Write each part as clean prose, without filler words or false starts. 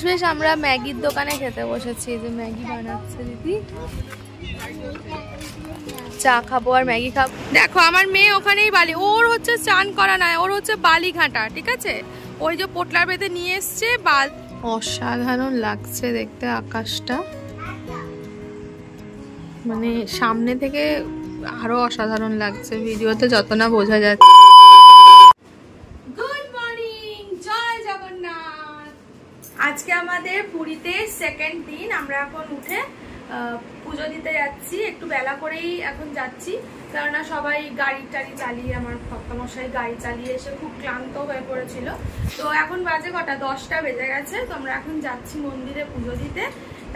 শেষমেশ আমরা ম্যাগির দোকানে খেতে বসেছি। যে ম্যাগি বানাচ্ছে দিদি, চা খাবো আর ম্যাগি খাবো। দেখো আমার মেয়ে ওখানেই বালি, ওর হচ্ছে চান করা নয়, ওর হচ্ছে বালি ঘাটা, ঠিক আছে? ওই যে পোটলার বেঁধে নিয়ে এসছে বাল। অসাধারণ লাগছে দেখতে আকাশটা, মানে সামনে থেকে আরো অসাধারণ লাগছে, ভিডিওতে যত না বোঝা যাচ্ছে। গুড মর্নিং, জয় জগন্নাথ। আজকে আমাদের পুরীতে সেকেন্ড দিন। আমরা এখন উঠে পুজো দিতে যাচ্ছি, একটু বেলা করেই এখন যাচ্ছি, কেননা সবাই গাড়ি টাড়ি চালিয়ে, আমার ভক্তমশাই গাড়ি চালিয়ে এসে খুব ক্লান্ত হয়ে পড়েছিল। তো এখন বাজে কটা, 10টা বেজে গেছে। তো আমরা এখন যাচ্ছি মন্দিরে পুজো দিতে,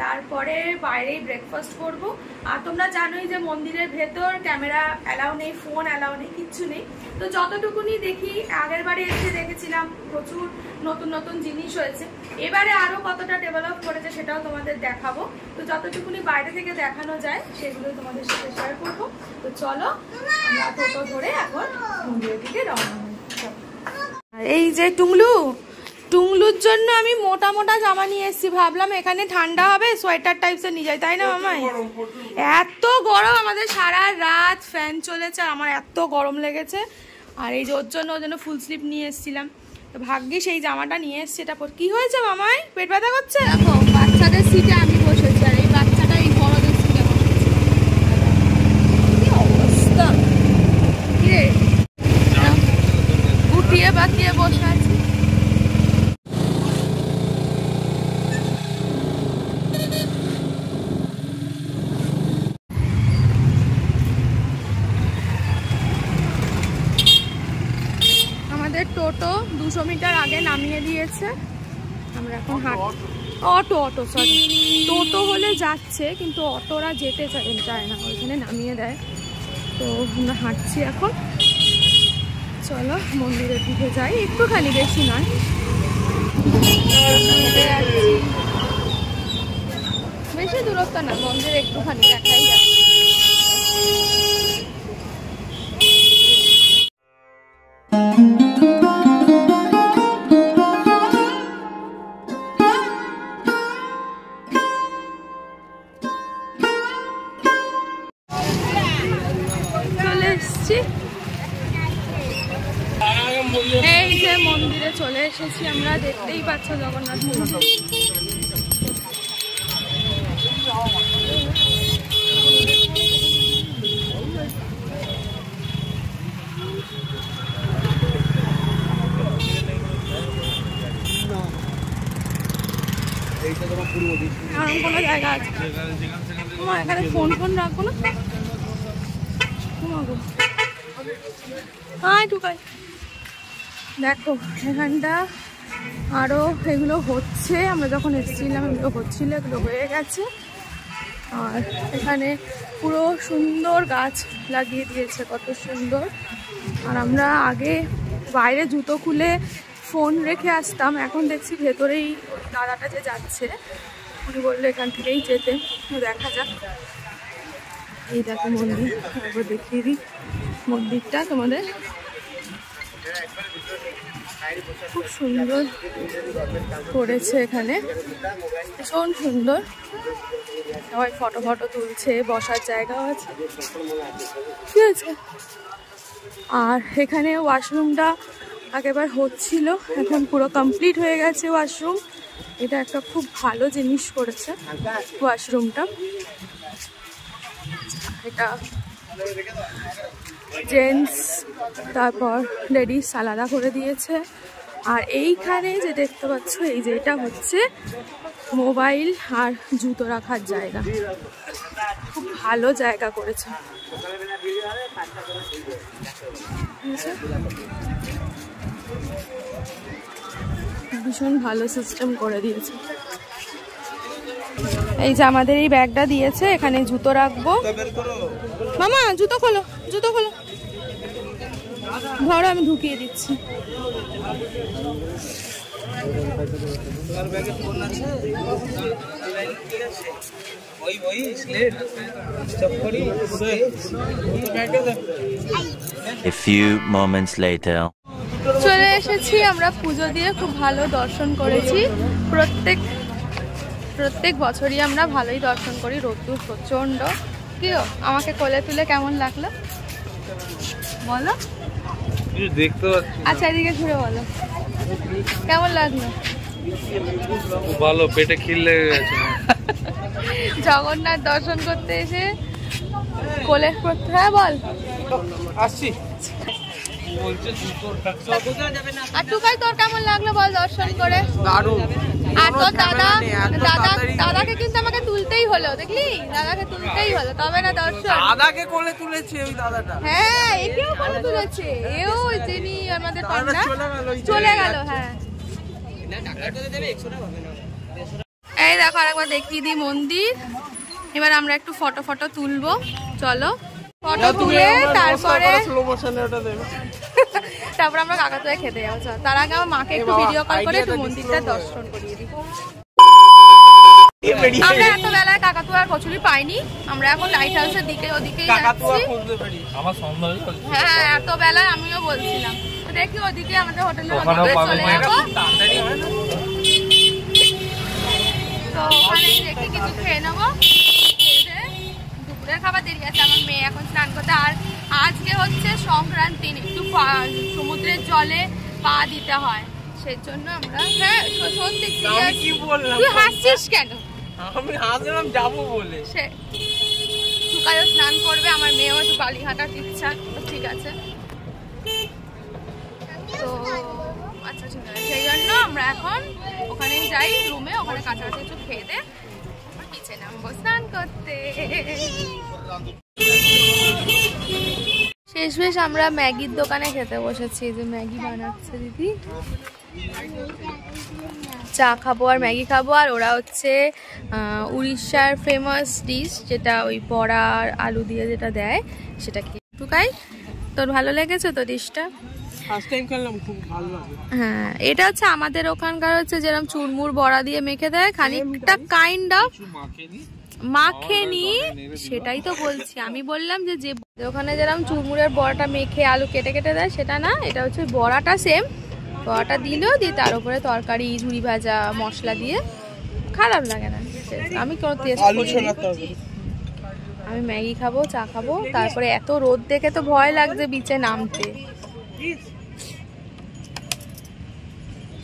তারপরে বাইরেই ব্রেকফাস্ট করব। আর তোমরা জানোই যে মন্দিরের ভেতর ক্যামেরা অ্যালাউ নেই, ফোন অ্যালাউ নেই, কিচ্ছু নেই। তো যতটুকুনি দেখি, আগের বারে এসে দেখেছিলাম প্রচুর নতুন নতুন জিনিস হয়েছে, এবারে আরো কতটা ডেভেলপ করেছে সেটাও তোমাদের দেখাবো। তো যতটুকুনি বাইরে থেকে দেখানো যায় সেগুলো তোমাদের সাথে শেয়ার করবো। তো চলো আমরা টোটো ধরে এখন মন্দিরের দিকে রওনা হই। এই যে টুংলুর জন্য আমি মোটা মোটা জামা নিয়ে এসেছি, ভাবলাম এখানে ঠান্ডা হবে, সোয়েটার টাইপসের নিয়ে যাই, তাই না মামাই? এত গরম, আমাদের সারা রাত ফ্যান চলেছে, আমার এত গরম লেগেছে। আর এই যে ওর জন্য ফুল স্লিভ নিয়ে এসেছিলাম, তো ভাগ্যিস এই জামাটা নিয়ে এসছি। এটা পর কি হয়েছে মামাই, পেট ব্যথা করছে? দেখো বাচ্চাদের সিটে আমি বসেছি, আর এই বাচ্চাটা এই বড়দের সিটে বসেছে। কি অবস্থা, কি রে, গুটিয়ে বাতিয়ে বসে আছি। টোটো 200 মিটার আগে নামিয়ে দিয়েছে, আমরা এখন অটো সরি, টোটো হলে যাচ্ছে কিন্তু অটোরা যেতে চায় না, ওইখানে নামিয়ে দেয়। তো আমরা হাঁটছি এখন, চলো মন্দিরের দিকে যাই, একটুখানি, বেশি নয়। বেশি দূরত্ব না, মন্দির একটুখানি দেখাই যাচ্ছে। এই যে মন্দিরে চলে এসেছি আমরা, দেখতেই পাচ্ছ জগন্নাথ মন্দির। কোনো জায়গা আছে এখানে, ফোন রাখবো না, ঢুকাই। দেখো এখানটা আরো এগুলো হচ্ছে, আমরা যখন এসেছিলাম এগুলো হচ্ছিল, এগুলো হয়ে গেছে। আর এখানে পুরো সুন্দর গাছ লাগিয়ে দিয়েছে, কত সুন্দর। আর আমরা আগে বাইরে জুতো খুলে ফোন রেখে আসতাম, এখন দেখছি ভেতরেই দাদাটা যে যাচ্ছে উনি বললো এখান থেকেই যেতে। দেখা যাক। এই দেখো মন্দির, একবার দেখিয়ে দিই মন্দিরটা তোমাদের, খুব সুন্দর করেছে এখানে, ভীষণ সুন্দর। সবাই ফটো তুলছে, বসার জায়গাও আছে, ঠিক আছে। আর এখানে ওয়াশরুমটা আগেবার হচ্ছিল, এখন পুরো কমপ্লিট হয়ে গেছে ওয়াশরুম। এটা একটা খুব ভালো জিনিস করেছে ওয়াশরুমটা। এটা জেন্টস তারপর লেডিস আলাদা করে দিয়েছে। আর এইখানে যে দেখতে পাচ্ছ, এই যে এটা হচ্ছে মোবাইল আর জুতো রাখার জায়গা, খুব ভালো জায়গা করেছে। ভীষণ ভালো সিস্টেম করে দিয়েছে। এই যে আমাদের এই ব্যাগটা দিয়েছে, এখানে জুতো রাখবো। মামা জুতো খোলো, ধরো আমি ঢুকিয়ে দিচ্ছি। A few moments later. চলে এসেছি আমরা পুজো দিয়ে, খুব ভালো দর্শন করেছি। প্রত্যেক প্রত্যেক বছরই আমরা ভালোই দর্শন করি, রোদ্দুর প্রচন্ড। কি গো, আমাকে কোলে তুলে কেমন লাগলো বলো? দেখতে পাচ্ছি। আচ্ছা এদিকে ঘুরে বলো কেমন লাগলো? ভালো, পেটে খিল লেগে গেছে। জগন্নাথ দর্শন করতে এসে কোলে, হ্যাঁ বল আসছি। আর টুকাই তোর কেমন লাগলো বল দর্শন করে? দারুণ। আর তোর দাদাকে কিন্তু আমাকে তুলতেই হলো, দেখলি? দাদাকে তুলতেই হলো, তবে না দর্শন। দাদাকে কোলে তুলেছে ওই দাদাটা। হ্যাঁ, একেও কোলে তুলেছে, এও যিনি আমাদের পান্ডা চলে গেল। হ্যাঁ, এই দেখো আরেকবার দেখিয়ে দিই মন্দির। এবার আমরা একটু ফটো তুলবো, চলো। ফটো তুলে তারপর আমরা কাকাতুয়া খেতে যাবো। চল, তার আগে আমার মাকে একটু ভিডিও কল করে একটু মন্দিরটা দর্শন করিয়ে দিই। আমরা এত বেলায় কাকাতুয়ার কচুরি পাইনি, আমরা এখন লাইট হাউসের দিকে ওদিকেই যাচ্ছি। হ্যাঁ, এত বেলায় আমিও বলছিলাম, দেখি ওদিকে আমাদের হোটেলের চলে যাবো। তো ওখানে দেখি কিছু খেয়ে নেবো, দুপুরের খাবার দেরি আছে। আমার মেয়ে এখন স্নান করতে, আর আজকে হচ্ছে সংক্রান্তি, একটু সমুদ্রের জলে পা দিতে হয়, সেই জন্য আমরা। হ্যাঁ সত্যি, তুই হাসছিস কেন? আমি হাসলাম যাবো বলে। টুকাইও স্নান করবে, আমার মেয়েও একটু বালি হাঁটার ইচ্ছা, ঠিক আছে। তো আচ্ছা ঠিক আছে, সেই জন্য আমরা এখন ওখানে যাই রুমে, ওখানে কাছাকাছি কিছু খেয়ে দে, নিচে নামবো স্নান করতে। শেষমেশ আমরা ম্যাগির দোকানে খেতে বসেছি, যে ম্যাগি বানাচ্ছে দিদি। চা খাবো আর ম্যাগি খাবো, আর ওরা হচ্ছে উড়িষ্যার ফেমাস ডিশ, যেটা ওই বড়া আর আলু দিয়ে যেটা দেয় সেটা খেয়ে। টুকাই, তোর ভালো লেগেছে তো ডিশটা? হ্যাঁ, এটা হচ্ছে আমাদের ওখানকার হচ্ছে যেরকম চুরমুর বড়া দিয়ে মেখে দেয়, খানিকটা কাইন্ড অফ মাখেনি, সেটাই তো বলছি। আমি বললাম যে ওখানে যেরকম চুরমুরের বড়াটা মেখে আলু কেটে কেটে দেয় সেটা না, এটা হচ্ছে বড়াটা সেম, বড়াটা দিল, দিয়ে তার উপরে তরকারি ঝুড়ি ভাজা মশলা দিয়ে, খারাপ লাগে না। আমি কোনো টেস্ট করিনি। আমি ম্যাগি খাবো, চা খাবো, তারপরে এত রোদ দেখে তো ভয় লাগছে বিচে নামতে।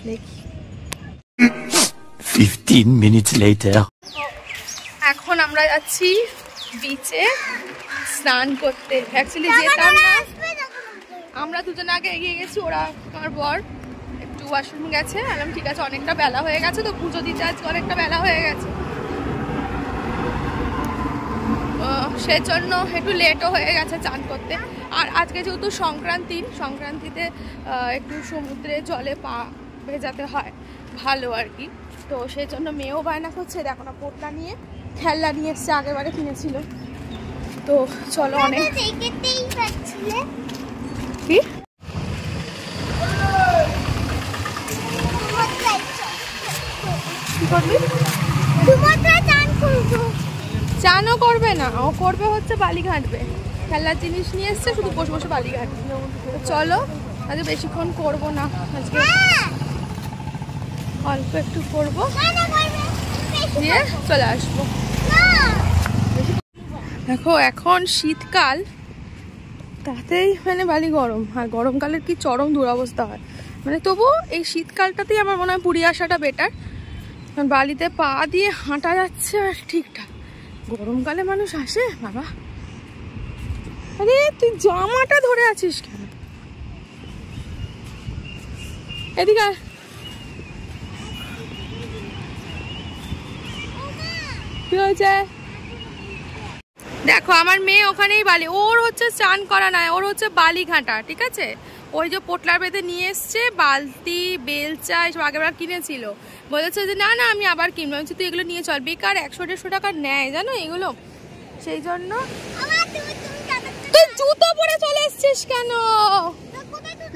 দেখি 15 minutes later. এখন আমরা যাচ্ছি বিচে স্নান করতে। অ্যাকচুয়ালি যেতাম না, আমরা দুজন আগে এগিয়ে গেছি, ওরা আমার বর একটু ওয়াশরুম গেছে। বললাম ঠিক আছে, অনেকটা বেলা হয়ে গেছে তো, পুজো দিতে আজকে অনেকটা বেলা হয়ে গেছে, সেজন্য একটু লেটও হয়ে গেছে চান করতে। আর আজকে যেহেতু সংক্রান্তিতে একটু সমুদ্রে জলে পা ভেজাতে হয় ভালো আর কি, তো সেই জন্য মেয়েও বায়না করছে। দেখো না, পোটলা নিয়ে খেলনা নিয়ে এসছে, আগেবারে কিনেছিল। তো চলো, অনেক কি চানও করবে না, ও করবে হচ্ছে বালি ঘাঁটবে, খেলার জিনিস নিয়ে এসছে, শুধু বসে বসে বালি ঘাঁটবে। চলো, আজকে বেশিক্ষণ করবো না, আজকে অল্প একটু করবো, দিয়ে চলে আসবো। দেখো এখন শীতকাল, তাতেই মানে বালি গরম, আর গরমকালের কি চরম দুরবস্থা হয়। মানে তবুও এই শীতকালটাতেই আমার মনে হয় পুরী আসাটা বেটার, কারণ বালিতে পা দিয়ে হাঁটা যাচ্ছে আর ঠিকঠাক। গরমকালে মানুষ আসে বাবা। আরে তুই জামাটা ধরে আছিস কেন? এদিকে কি হয়েছে? দেখো আমার মেয়ে ওখানেই বালি, ওর হচ্ছে স্নান করা নয়, ওর হচ্ছে বালি ঘাঁটা, ঠিক আছে? ওই যে পোটলার বেঁধে নিয়ে এসছে, বালতি বেলচা এসব আগেরবার কিনেছিল, বলেছে যে না না আমি আবার কিনবো। আমি তুই এগুলো নিয়ে চল, বেকার 100-150 টাকা নেয় জানো এগুলো, সেই জন্য। তুই জুতো পরে চলে এসছিস কেন?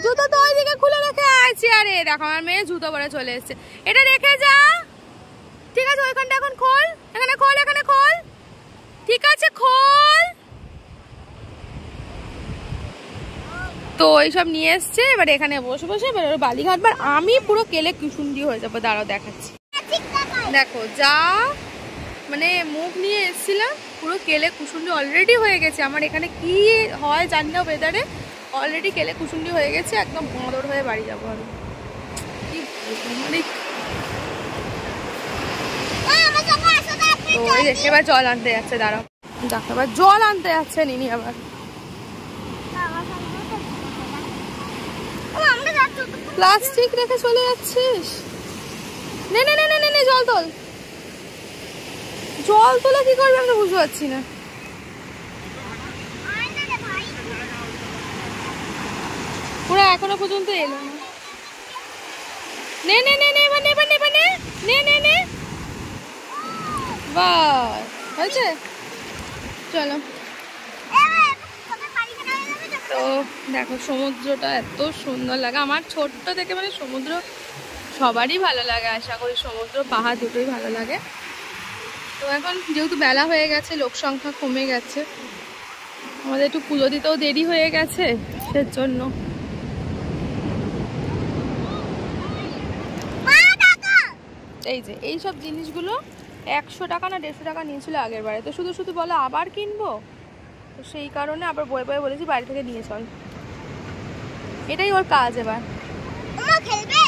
জুতো তো ওইদিকে খুলে রেখে আছি। আরে দেখো আমার মেয়ে জুতো পরে চলে এসছে, এটা রেখে যা, ঠিক আছে? ওইখানটা এখন খোল, এখানে খোল, এখানে খোল, ঠিক আছে খোল। তো এইসব নিয়ে এসছে, এবার এখানে বসে বসে এবার বালি ঘাটবার, আমি পুরো কেলে কুসুন্ডি হয়ে যাবো। দাঁড়াও দেখাচ্ছি। দেখো যা মানে মুখ নিয়ে এসেছিলাম পুরো কেলে কুসুন্ডি অলরেডি হয়ে গেছে। আমার এখানে কি হয় জানি না, ওয়েদারে অলরেডি কেলে কুসুন্ডি হয়ে গেছে, একদম বঁদর হয়ে বাড়ি যাবো আমি। কি মানে এবার জল আনতে যাচ্ছে, দাঁড়াও দেখো এবার জল আনতে যাচ্ছে নিনি আবার। প্লাস্টিক রেখে চলে যাচ্ছিস? নে নে নে নে নে জল তোল। জল তোলা কি করবে আমি তো বুঝতে পারছি না। পুরো এখনো পর্যন্ত এলো না। নে নে নে নে এবার নেবার নেবার নে নে নে নে বাস হয়েছে। চলো তো দেখো সমুদ্রটা এত সুন্দর লাগে আমার ছোট্ট থেকে, মানে সমুদ্র সবারই ভালো লাগে, আশা করি সমুদ্র পাহাড় দুটোই ভালো লাগে। তো এখন যেহেতু বেলা হয়ে গেছে, লোক সংখ্যা কমে গেছে, আমাদের একটু পুজো দিতেও দেরি হয়ে গেছে, সেজন্য এই যে এইসব জিনিসগুলো 100 টাকা না 150 টাকা নিয়েছিল আগের বারে, তো শুধু শুধু বলো আবার কিনবো, তো সেই কারণে আবার বয়ে বয়ে বলেছি বাড়ি থেকে নিয়ে চল, এটাই ওর কাজ। এবার খেলবে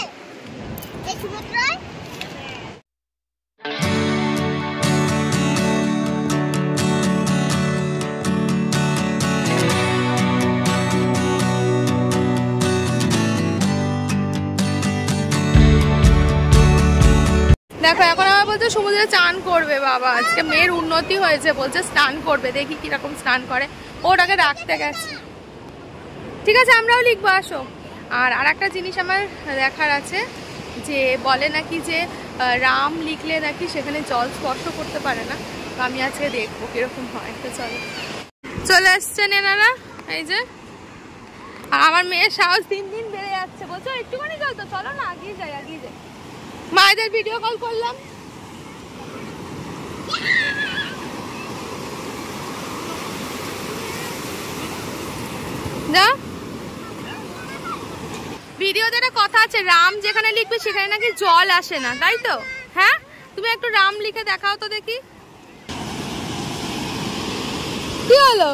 এই সমুদ্রয়। দেখো এখন আবার বলছে সমুদ্রে চান করবে বাবা, আজকে মেয়ের উন্নতি হয়েছে, বলছে স্নান করবে, দেখি কিরকম স্নান করে, ওটাকে রাখতে গেছে। ঠিক আছে আমরাও লিখবো, আসো। আর একটা জিনিস আমার দেখার আছে, যে বলে নাকি যে রাম লিখলে নাকি সেখানে জল স্পর্শ করতে পারে না, তো আমি আজকে দেখবো কিরকম হয়। তো চলো, চলে আসছেন এনারা, এই যে। আর আমার মেয়ের সাহস দিন দিন বেড়ে যাচ্ছে, বলছো একটুখানি জল, তো চলো না আগিয়ে যাই আগিয়ে যাই। মায়েদের ভিডিও কল করলাম, না ভিডিওতে একটা কথা আছে, রাম যেখানে লিখবে সেখানে নাকি জল আসে না, তাই তো? হ্যাঁ তুমি একটু রাম লিখে দেখাও তো দেখি, কি হলো?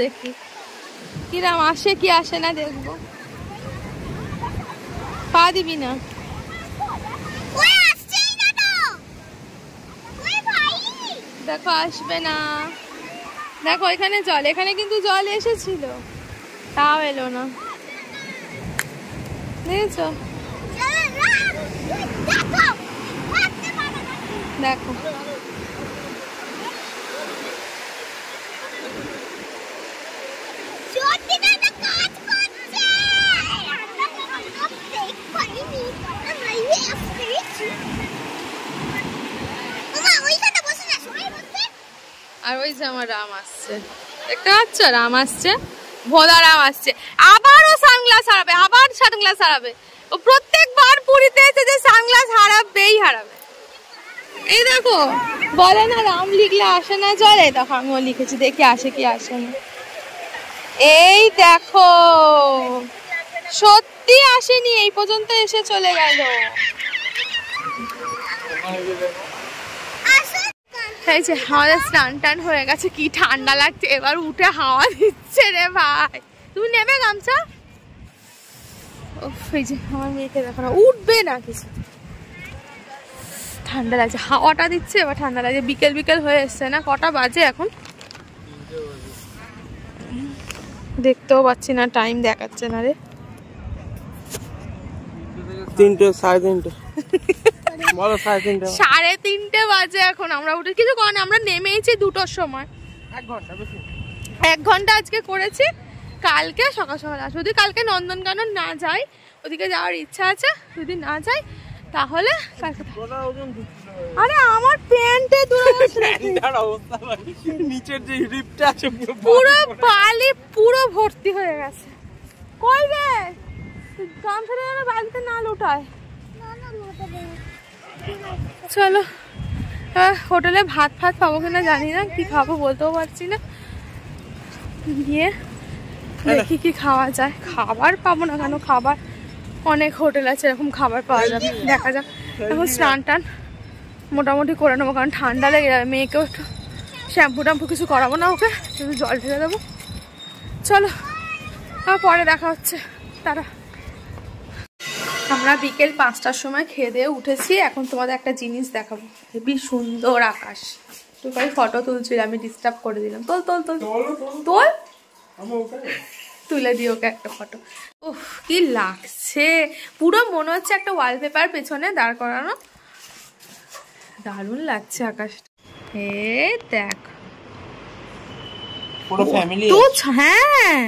দেখি কিরাম আসে কি আসে না দেখবো। পা দিবি না, দেখো আসবে না। দেখো এখানে জল, এখানে কিন্তু জল এসেছিল, তাও এলো না, দেখেছো? দেখো আর ওই যে আমার রাম আসছে, দেখতে পাচ্ছ? রাম আসছে, ভোদা রাম আসছে, আবারও সানগ্লাস হারাবে, আবার সানগ্লাস হারাবে। ও প্রত্যেকবার পুরীতে এসে যে সানগ্লাস হারাবেই হারাবে। এই দেখো বলে না রাম লিখলে আসে না জলে, দেখো আমিও লিখেছি, দেখি আসে কি আসে না। এই দেখো সত্যি আসেনি, এই পর্যন্ত এসে চলে গেল। এই যে আমাদের স্নান টান হয়ে গেছে, কি ঠান্ডা লাগছে, এবার উঠে হাওয়া দিচ্ছে রে ভাই। তুমি নেবে গামছা? এই যে আমার মেয়েকে দেখো না, উঠবে না কিছু, ঠান্ডা লাগছে, হাওয়াটা দিচ্ছে, এবার ঠান্ডা লাগছে। বিকেল বিকেল হয়ে এসছে না, কটা বাজে এখন দেখতেও পাচ্ছি না, টাইম দেখাচ্ছে না রে, 3টে 3:30 বলো 3:30 3:30 বাজে এখন। আমরা উঠে কিছু কারণ আমরা নেমেইছি 2টোর সময়, 1 ঘন্টা বেশি, 1 ঘন্টা আজকে করেছি। কালকে সকাল সকাল আসবো, যদি কালকে নন্দনকানন না যাই, ওদিকে যাওয়ার ইচ্ছা আছে, যদি না যাই তাহলে কালকে। আরে আমার প্যান্টে নিচের যে রিপটা আছে পুরো বালি পুরো ভর্তি হয়ে গেছে। কই রে গামছাটা যেন বালতিতে না লুটায়, চলো হোটেলে ভাত পাবো কিনা জানি না, কি খাবো বলতেও পারছি না। গিয়ে দেখি কি খাওয়া যায়। খাবার পাবো না কেন, খাবার অনেক হোটেল আছে এরকম খাবার পাওয়া যাবে, দেখা যাক। এখন স্নান টান মোটামুটি করে নেবো, কারণ ঠান্ডা লেগে যাবে। মেয়েকেও একটু শ্যাম্পু ট্যাম্পু কিছু করাবো না, ওকে শুধু জল ঢেলে দেবো। চলো পরে দেখা হচ্ছে, তারা। আমরা বিকেল 5টার সময় খেয়ে দিয়ে উঠেছি। এখন তোমাদের একটা জিনিস দেখাবো, হেবি সুন্দর আকাশ। তুই ভাই ফটো তুলছিল, আমি ডিস্টার্ব করে দিলাম। তোল তোল তোল তোল, তুলে দিই ওকে একটা ফটো। উফ কি লাগছে, পুরো মনে হচ্ছে একটা ওয়ালপেপার পেছনে দাঁড় করানো। দারুণ লাগছে আকাশটা। হে দেখ পুরো ফ্যামিলি। হ্যাঁ,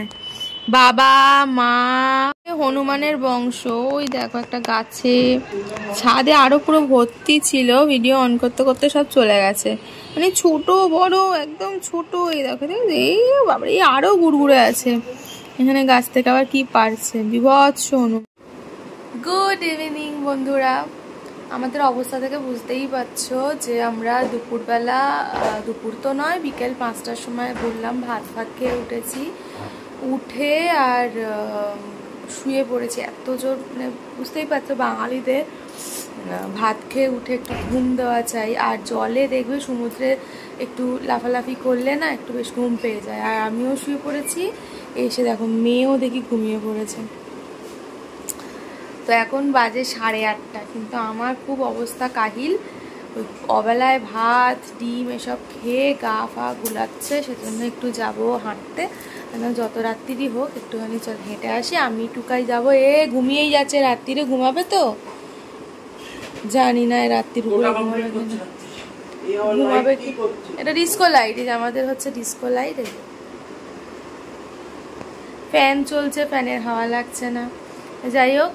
বাবা মা, হনুমানের বংশ। ওই দেখো একটা গাছে, ছাদে আরো পুরো ভর্তি ছিল। ভিডিও অন করতে করতে সব চলে গেছে, মানে ছোট বড় একদম ছোট। এই দেখো, এই বাবা, এই আরো গুড়গুড়ে আছে এখানে গাছ থেকে। আবার কি পারছে, বিভৎস হনু। গুড ইভিনিং বন্ধুরা। আমাদের অবস্থা থেকে বুঝতেই পারছো যে আমরা দুপুরবেলা, দুপুর তো নয়, বিকেল 5টার সময় বললাম ভাত খেয়ে উঠেছি। উঠে আর শুয়ে পড়েছি। এত জোর, মানে বুঝতেই পারছো বাঙালিদের ভাত খেয়ে উঠে একটু ঘুম দেওয়া চাই। আর জলে দেখবে সমুদ্রে একটু লাফালাফি করলে না একটু বেশ ঘুম পেয়ে যায়। আর আমিও শুয়ে পড়েছি। এসে দেখো মেয়েও দেখি ঘুমিয়ে পড়েছে। তো এখন বাজে 8:30, কিন্তু আমার খুব অবস্থা কাহিল। ওই অবেলায় ভাত ডিম এসব খেয়ে গা ফা গুলাচ্ছে, সেজন্য একটু যাব হাঁটতে। যত রাত্রিরই হোক একটুখানি চল হেঁটে আসি। আমি টুকাই যাবো, ঘুমিয়েই যাচ্ছে। রাত্রিরে ঘুমাবে তো জানি না, রাত্রির উপরে ঘুমাবে কি। এটা ডিস্কো লাইট, আমাদের হচ্ছে ডিস্কো লাইট। ফ্যান চলছে, ফ্যানের হাওয়া লাগছে না। যাই হোক,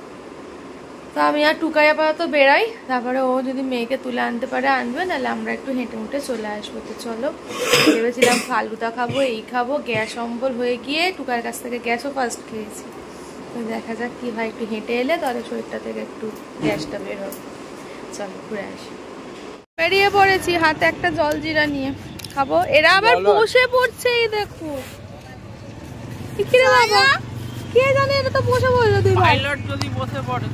তো আমি আর টুকাই আপাতত বেড়াই, তারপরে ও যদি মেয়েকে তুলে আনতে পারে আনবে, নাহলে আমরা একটু হেঁটে মুটে চলে আসবো। তো চলো, ভেবেছিলাম ফালুদা খাবো, এই খাবো, গ্যাস অম্বল হয়ে গিয়ে টুকার কাছ থেকে গ্যাসও ফার্স্ট খেয়েছি। তো দেখা যাক কি হয়, একটু হেঁটে এলে তাহলে শরীরটা থেকে একটু গ্যাসটা বের হবে। চলো ঘুরে আসি। বেরিয়ে পড়েছি হাতে একটা জলজিরা নিয়ে, খাবো। এরা আবার বসে পড়ছে, এই দেখো কি রে বাবা, কে জানে, এটা তো বসে পড়লো দুই ভাই। পাইলট যদি বসে পড়ে,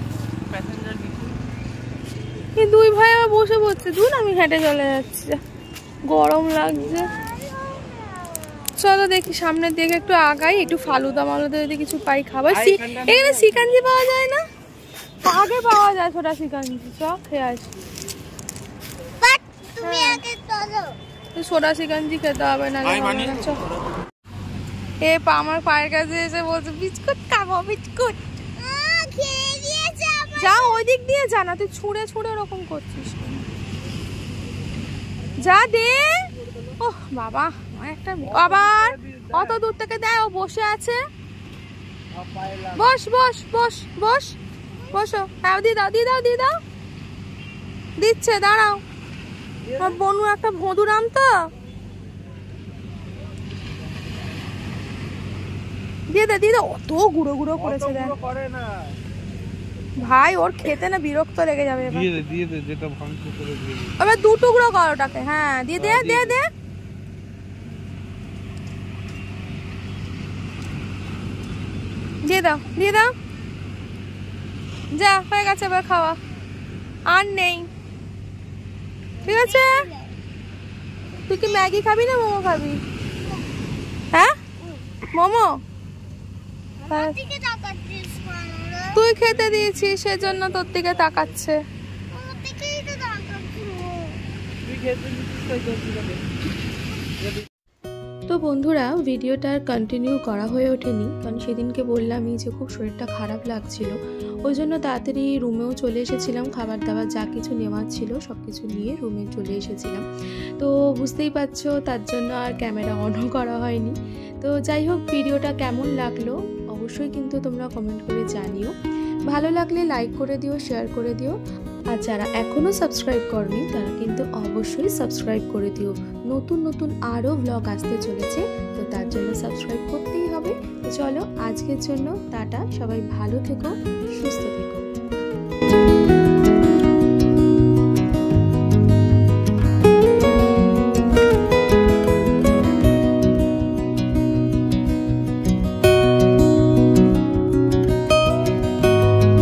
প্যাসেঞ্জার কি, এই দুই ভাই আবার বসে পড়ছে। দূর, আমি হেঁটে চলে যাচ্ছি, গরম লাগছে। চলো দেখি সামনের দিকে একটু আগাই, একটু ফালুদা মালুদা যদি কিছু পাই খাবার। এখানে সিকাঞ্জি পাওয়া যায় না? আগে পাওয়া যায় ছোটা সিকাঞ্জি, চ খেয়ে আসি। সোডা সিকাঞ্জি খেতে হবে না। আমার পায়ের কাছে এসে বলছে বিস্কুট খাবো, বিস্কুট। যা ওই দিক দিয়ে জানা, তুই ছুঁড়ে ছুঁড়ে ওরকম করছিস, যা দে। ওহ বাবা, একটা আবার অত দূর থেকে দেয়, ও বসে আছে। বস বস বস বস, বসো। হ্যাঁ দিয়ে দাও, দিয়ে দাও, দিয়ে দাও, দিচ্ছে, দাঁড়াও। বনু একটা ভোঁদুরাম তো, দিয়ে দে, দিয়ে দে। অত গুঁড়ো গুঁড়ো করেছে দেখ ভাই, ওর খেতে না বিরক্ত লেগে যাবে। এবার 2 টুকরো কর ওটাকে। হ্যাঁ দিয়ে দে, দিয়ে দে, দিয়ে দাও, দিয়ে দাও। যা, হয়ে গেছে, এবার খাওয়া আর নেই, ঠিক আছে? তুই কি ম্যাগি খাবি না মোমো খাবি? হ্যাঁ মোমো, তুই খেতে দিয়েছিস সেজন্য তোর দিকে তাকাচ্ছে। তো বন্ধুরা, ভিডিওটা আর কন্টিনিউ করা হয়ে ওঠেনি, কারণ সেদিনকে বললামই যে খুব শরীরটা খারাপ লাগছিল। ওই জন্য তাড়াতাড়ি রুমেও চলে এসেছিলাম, খাবার দাবার যা কিছু নেওয়ার ছিল সব কিছু নিয়ে রুমে চলে এসেছিলাম। তো বুঝতেই পারছো, তার জন্য আর ক্যামেরা অনও করা হয়নি। তো যাই হোক, ভিডিওটা কেমন লাগলো অবশ্যই কিন্তু তোমরা কমেন্ট করে জানিও। ভালো লাগলে লাইক করে দিও, শেয়ার করে দিও। আর যারা এখনও সাবস্ক্রাইব করনি তারা কিন্তু অবশ্যই সাবস্ক্রাইব করে দিও। নতুন নতুন আরও ব্লগ আসতে চলেছে, তো তার জন্য সাবস্ক্রাইব করতেই হবে। তো চলো আজকের জন্য টাটা, সবাই ভালো থেকো, সুস্থ থেকো।